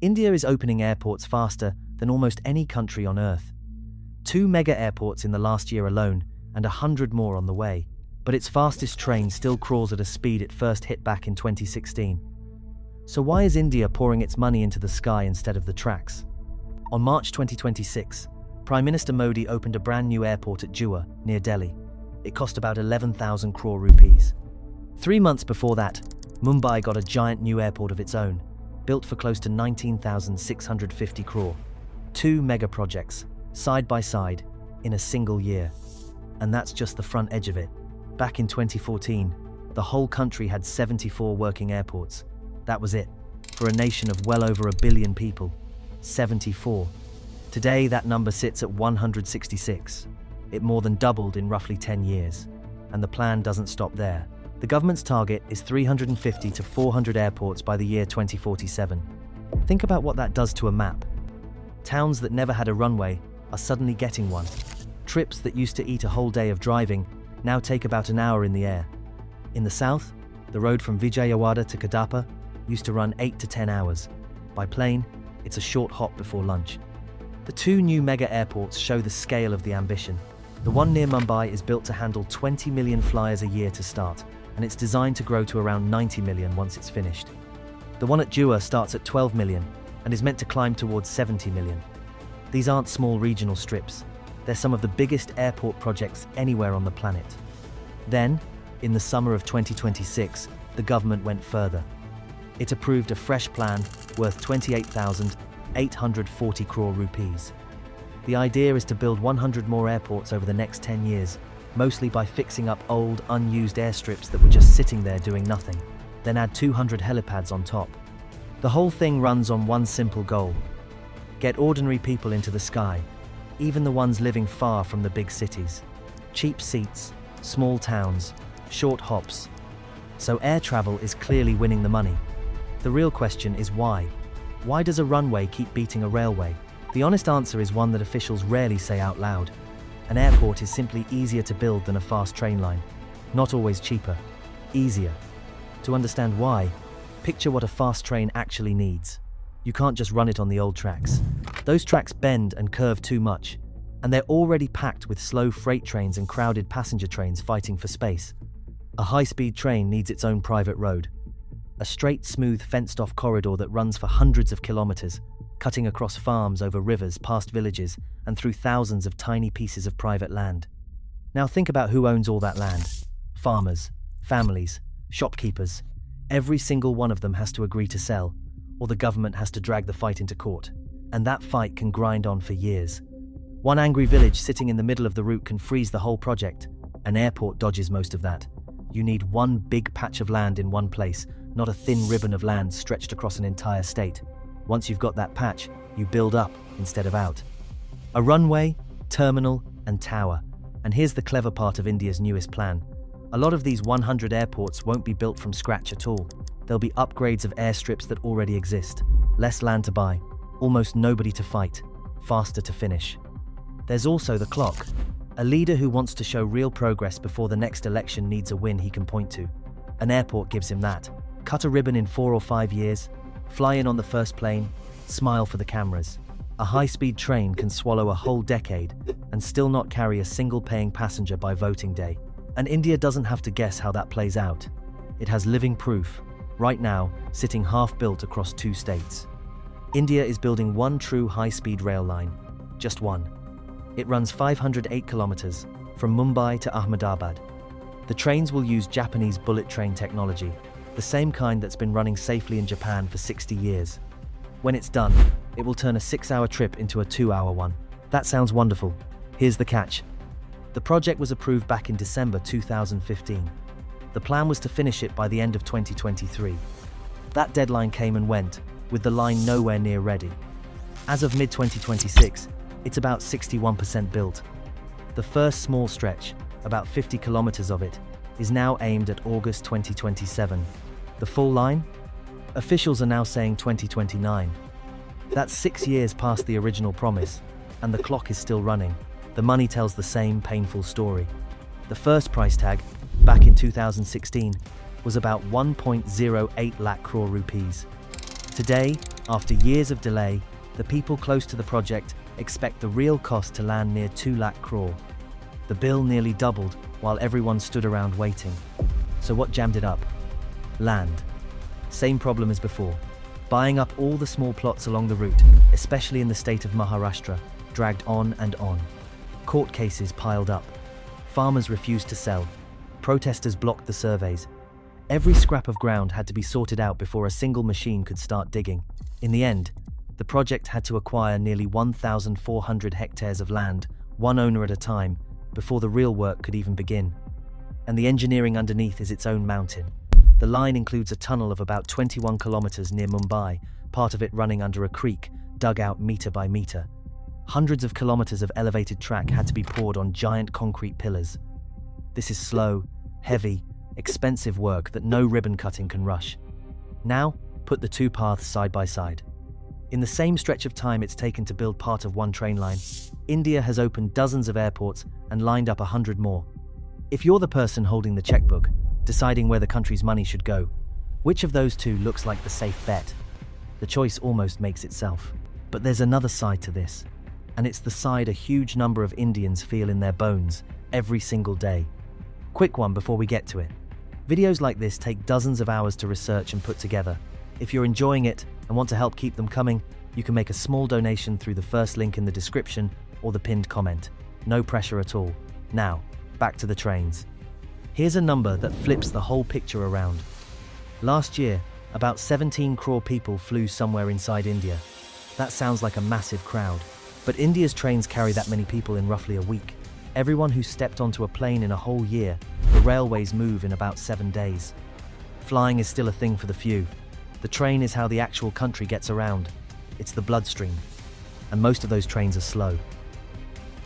India is opening airports faster than almost any country on Earth. 2 mega airports in the last year alone, and 100 more on the way. But its fastest train still crawls at a speed it first hit back in 2016. So why is India pouring its money into the sky instead of the tracks? On March 2026, Prime Minister Modi opened a brand new airport at Jua, near Delhi. It cost about 11,000 crore rupees. 3 months before that, Mumbai got a giant new airport of its own, built for close to 19,650 crore. 2 mega projects, side by side, in a single year. And that's just the front edge of it. Back in 2014, the whole country had 74 working airports. That was it. For a nation of well over 1 billion people, 74. Today, that number sits at 166. It more than doubled in roughly 10 years. And the plan doesn't stop there. The government's target is 350 to 400 airports by the year 2047. Think about what that does to a map. Towns that never had a runway are suddenly getting one. Trips that used to eat a whole day of driving now take about an hour in the air. In the south, the road from Vijayawada to Kadapa used to run 8 to 10 hours. By plane, it's a short hop before lunch. The 2 new mega airports show the scale of the ambition. The one near Mumbai is built to handle 20 million flyers a year to start, and it's designed to grow to around 90 million once it's finished. The one at Jua starts at 12 million and is meant to climb towards 70 million. These aren't small regional strips. They're some of the biggest airport projects anywhere on the planet. Then, in the summer of 2026, the government went further. It approved a fresh plan worth 28,840 crore rupees. The idea is to build 100 more airports over the next 10 years, mostly by fixing up old, unused airstrips that were just sitting there doing nothing, then add 200 helipads on top. The whole thing runs on one simple goal: get ordinary people into the sky, even the ones living far from the big cities. Cheap seats, small towns, short hops. So air travel is clearly winning the money. The real question is why? Why does a runway keep beating a railway? The honest answer is one that officials rarely say out loud. An airport is simply easier to build than a fast train line. Not always cheaper, easier. To understand why, picture what a fast train actually needs. You can't just run it on the old tracks. Those tracks bend and curve too much, and they're already packed with slow freight trains and crowded passenger trains fighting for space. A high-speed train needs its own private road. A straight, smooth, fenced-off corridor that runs for hundreds of kilometers, cutting across farms, over rivers, past villages, and through thousands of tiny pieces of private land. Now think about who owns all that land. Farmers, families, shopkeepers. Every single one of them has to agree to sell, or the government has to drag the fight into court. And that fight can grind on for years. One angry village sitting in the middle of the route can freeze the whole project. An airport dodges most of that. You need one big patch of land in one place, not a thin ribbon of land stretched across an entire state. Once you've got that patch, you build up instead of out. A runway, terminal, and tower. And here's the clever part of India's newest plan. A lot of these 100 airports won't be built from scratch at all. They'll be upgrades of airstrips that already exist. Less land to buy, almost nobody to fight, faster to finish. There's also the clock. A leader who wants to show real progress before the next election needs a win he can point to. An airport gives him that. Cut a ribbon in 4 or 5 years, fly in on the first plane, smile for the cameras. A high-speed train can swallow a whole decade and still not carry a single paying passenger by voting day. And India doesn't have to guess how that plays out. It has living proof, right now, sitting half-built across 2 states. India is building one true high-speed rail line, just one. It runs 508 kilometers, from Mumbai to Ahmedabad. The trains will use Japanese bullet train technology, the same kind that's been running safely in Japan for 60 years. When it's done, it will turn a 6-hour trip into a 2-hour one. That sounds wonderful. Here's the catch. The project was approved back in December 2015. The plan was to finish it by the end of 2023. That deadline came and went, with the line nowhere near ready. As of mid-2026, it's about 61% built. The first small stretch, about 50 kilometers of it, is now aimed at August 2027. The full line? Officials are now saying 2029. That's 6 years past the original promise, and the clock is still running. The money tells the same painful story. The first price tag, back in 2016, was about 1.08 lakh crore rupees. Today, After years of delay, the people close to the project expect the real cost to land near 2 lakh crore. The bill nearly doubled while everyone stood around waiting. So what jammed it up? Land. Same problem as before. Buying up all the small plots along the route, especially in the state of Maharashtra, dragged on and on. Court cases piled up. Farmers refused to sell. Protesters blocked the surveys. Every scrap of ground had to be sorted out before a single machine could start digging. In the end, the project had to acquire nearly 1,400 hectares of land, one owner at a time, before the real work could even begin. And the engineering underneath is its own mountain. The line includes a tunnel of about 21 kilometers near Mumbai, part of it running under a creek, dug out meter by meter. Hundreds of kilometers of elevated track had to be poured on giant concrete pillars. This is slow, heavy, expensive work that no ribbon cutting can rush. Now, put the two paths side by side. In the same stretch of time it's taken to build part of one train line, India has opened dozens of airports and lined up 100 more. If you're the person holding the checkbook, deciding where the country's money should go, which of those two looks like the safe bet? The choice almost makes itself. But there's another side to this, and it's the side a huge number of Indians feel in their bones every single day. Quick one before we get to it. Videos like this take dozens of hours to research and put together. If you're enjoying it and want to help keep them coming, you can make a small donation through the first link in the description or the pinned comment. No pressure at all. Now, back to the trains. Here's a number that flips the whole picture around. Last year, about 17 crore people flew somewhere inside India. That sounds like a massive crowd, but India's trains carry that many people in roughly a week. Everyone who stepped onto a plane in a whole year, the railways move in about 7 days. Flying is still a thing for the few. The train is how the actual country gets around. It's the bloodstream. And most of those trains are slow.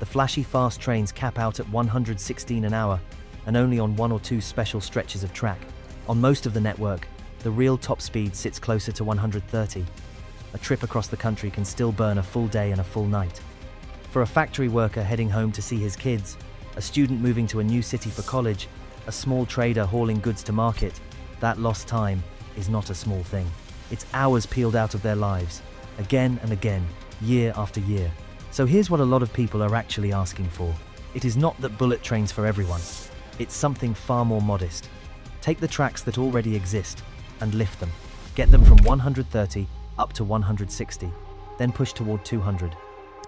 The flashy fast trains cap out at 116 an hour, and only on 1 or 2 special stretches of track. On most of the network, the real top speed sits closer to 130. A trip across the country can still burn a full day and a full night. For a factory worker heading home to see his kids, a student moving to a new city for college, a small trader hauling goods to market, that lost time is not a small thing. It's hours peeled out of their lives, again and again, year after year. So here's what a lot of people are actually asking for. It is not that bullet trains for everyone. It's something far more modest. Take the tracks that already exist and lift them. Get them from 130 up to 160, then push toward 200.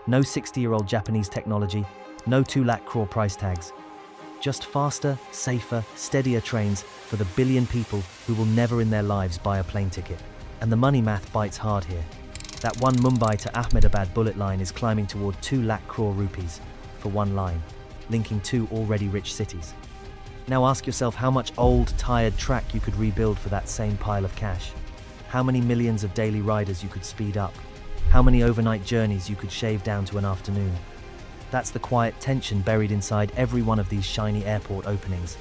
No 60-year-old Japanese technology, no 2 lakh crore price tags. Just faster, safer, steadier trains for the billion people who will never in their lives buy a plane ticket. And the money math bites hard here. That one Mumbai to Ahmedabad bullet line is climbing toward 2 lakh crore rupees for one line, linking 2 already rich cities. Now ask yourself how much old, tired track you could rebuild for that same pile of cash. How many millions of daily riders you could speed up. How many overnight journeys you could shave down to an afternoon. That's the quiet tension buried inside every one of these shiny airport openings.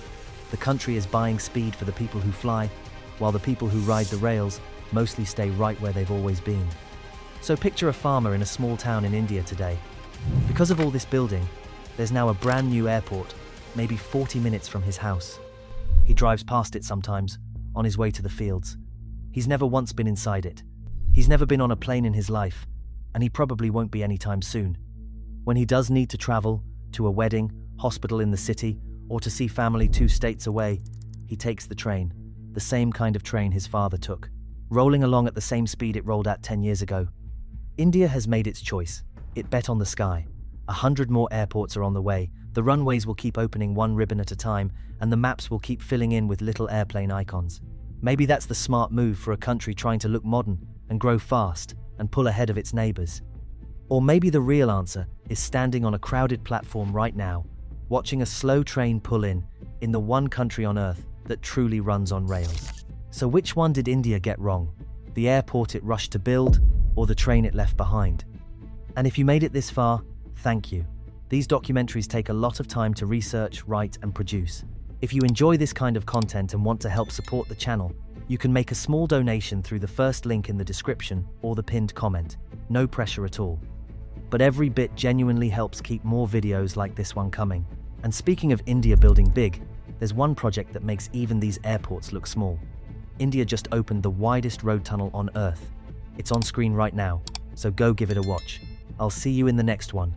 The country is buying speed for the people who fly, while the people who ride the rails mostly stay right where they've always been. So picture a farmer in a small town in India today. Because of all this building, there's now a brand new airport, maybe 40 minutes from his house. He drives past it sometimes, on his way to the fields. He's never once been inside it. He's never been on a plane in his life, and he probably won't be anytime soon. When he does need to travel, to a wedding, hospital in the city, or to see family 2 states away, he takes the train, the same kind of train his father took, rolling along at the same speed it rolled at 10 years ago. India has made its choice. It bet on the sky. 100 more airports are on the way. The runways will keep opening one ribbon at a time, and the maps will keep filling in with little airplane icons. Maybe that's the smart move for a country trying to look modern and grow fast and pull ahead of its neighbors. Or maybe the real answer is standing on a crowded platform right now, watching a slow train pull in the one country on Earth that truly runs on rails. So which one did India get wrong? The airport it rushed to build, or the train it left behind? And if you made it this far, thank you. These documentaries take a lot of time to research, write, and produce. If you enjoy this kind of content and want to help support the channel, you can make a small donation through the first link in the description or the pinned comment. No pressure at all. But every bit genuinely helps keep more videos like this one coming. And speaking of India building big, there's one project that makes even these airports look small. India just opened the widest road tunnel on Earth. It's on screen right now, so go give it a watch. I'll see you in the next one.